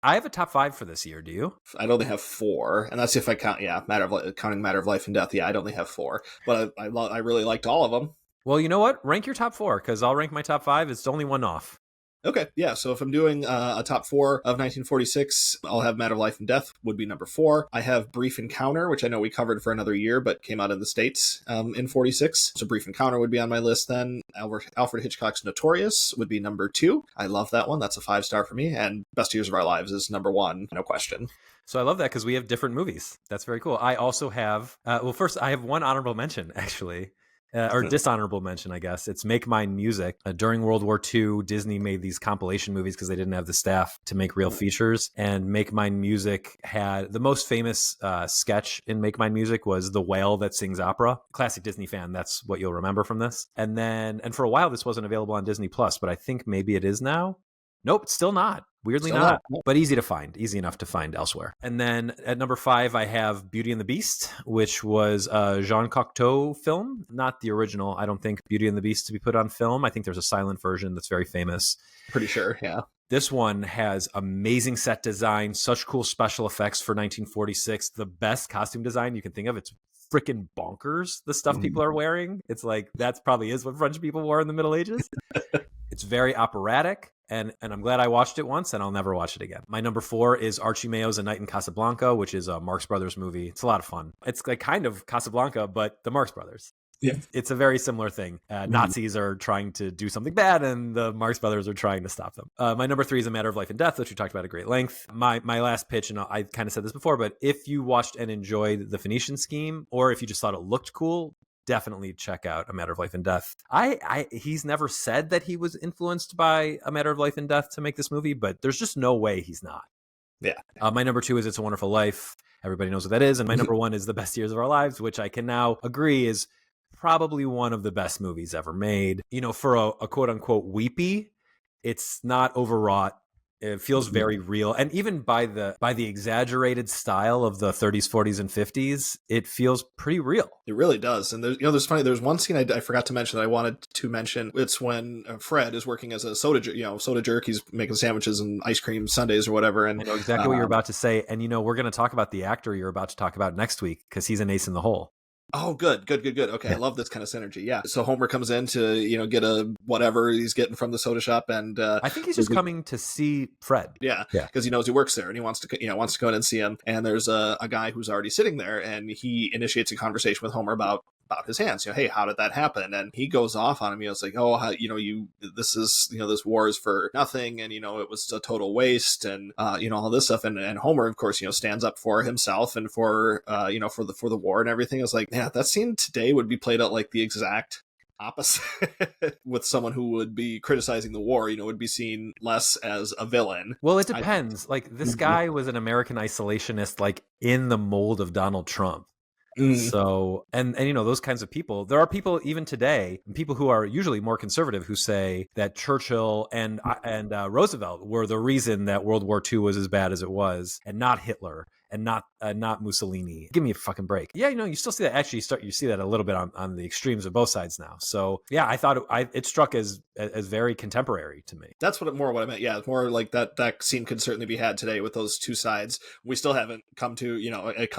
I have a top 5 for this year. Do you? I'd only have four, and that's if I count, counting Matter of Life and Death. Yeah, I'd only have four, but I really liked all of them. Well, you know what? Rank your top 4 because I'll rank my top 5. It's only one off. Okay, yeah. So if I'm doing a top four of 1946, I'll have Matter of Life and Death would be number four. I have Brief Encounter, which I know we covered for another year, but came out in the States in 46. So Brief Encounter would be on my list then. Alfred Hitchcock's Notorious would be number two. I love that one. That's a 5-star for me. And Best Years of Our Lives is number one, no question. So I love that because we have different movies. That's very cool. I also have, first, I have one honorable mention, actually. Or dishonorable mention, I guess. It's Make Mine Music. During World War II, Disney made these compilation movies because they didn't have the staff to make real features. And Make Mine Music had the most famous sketch in Make Mine Music was the whale that sings opera. Classic Disney fan, that's what you'll remember from this. And for a while, this wasn't available on Disney Plus, but I think maybe it is now. Nope, it's still not. Weirdly Still not, not. but easy enough to find elsewhere. And then at number 5, I have Beauty and the Beast, which was a Jean Cocteau film, not the original. I don't think Beauty and the Beast to be put on film. I think there's a silent version that's very famous. Pretty sure, yeah. This one has amazing set design, such cool special effects for 1946, the best costume design you can think of. It's freaking bonkers, the stuff people are wearing. It's like, that's probably is what French people wore in the Middle Ages. It's very operatic, and I'm glad I watched it once, and I'll never watch it again. My number 4 is Archie Mayo's A Night in Casablanca, which is a Marx Brothers movie. It's a lot of fun. It's like kind of Casablanca, but the Marx Brothers. Yeah. It's a very similar thing. Nazis are trying to do something bad, and the Marx Brothers are trying to stop them. My number 3 is A Matter of Life and Death, which we talked about at great length. My last pitch, and I kind of said this before, but if you watched and enjoyed The Phoenician Scheme, or if you just thought it looked cool, definitely check out A Matter of Life and Death. He's never said that he was influenced by A Matter of Life and Death to make this movie, but there's just no way he's not. Yeah. My number 2 is It's a Wonderful Life. Everybody knows what that is. And my number 1 is The Best Years of Our Lives, which I can now agree is probably one of the best movies ever made. You know, for a quote unquote weepy, it's not overwrought. It feels very real. And even by the exaggerated style of the 30s, 40s, and 50s, it feels pretty real. It really does. And there's one scene I forgot to mention that I wanted to mention. It's when Fred is working as a soda jerk. He's making sandwiches and ice cream sundaes or whatever. And I know exactly what you're about to say. And, we're going to talk about the actor you're about to talk about next week because he's an ace in the hole. Oh, good. Okay, I love this kind of synergy. Yeah. So Homer comes in to, get a whatever he's getting from the soda shop, and I think he's just coming to see Fred. Yeah, because he knows he works there, and he wants to go in and see him. And there's a guy who's already sitting there, and he initiates a conversation with Homer about his hands. Hey, how did that happen? And he goes off on him. It's like, oh, this war is for nothing, and it was a total waste, and all this stuff. And Homer, of course, stands up for himself and for for the war and everything. It's like, yeah, that scene today would be played out like the exact opposite with someone who would be criticizing the war, would be seen less as a villain. Well, it depends. Like, this guy was an American isolationist, like in the mold of Donald Trump. So, and those kinds of people, there are people even today, people who are usually more conservative, who say that Churchill and Roosevelt were the reason that World War II was as bad as it was, and not Hitler and not Mussolini. Give me a fucking break. Yeah, you still see that. Actually, you see that a little bit on the extremes of both sides now. So yeah, I thought it struck as very contemporary to me. That's what I meant. Yeah, it's more like that scene could certainly be had today with those two sides. We still haven't come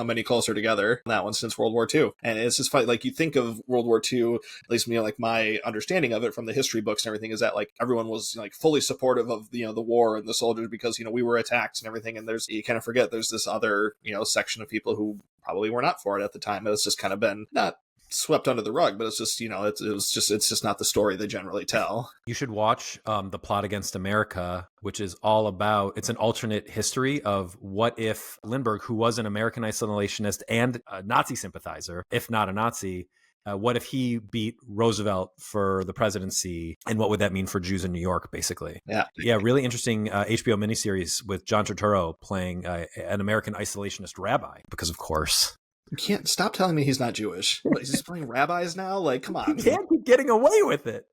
any closer together on that one since World War II. And it's just funny, like, you think of World War II, at least like my understanding of it from the history books and everything, is that like everyone was like fully supportive of the war and the soldiers because we were attacked and everything. And you kind of forget there's this other section of people who probably were not for it at the time. It's just kind of been not swept under the rug, but it's just it's just not the story they generally tell. You should watch The Plot Against America, which is all about, it's an alternate history of what if Lindbergh, who was an American isolationist and a Nazi sympathizer, if not a Nazi, what if he beat Roosevelt for the presidency, and what would that mean for Jews in New York, basically? Yeah, really interesting HBO miniseries with John Turturro playing an American isolationist rabbi, because of course. You can't stop telling me he's not Jewish. What, he's just playing rabbis now? Like, come on. He can't keep getting away with it.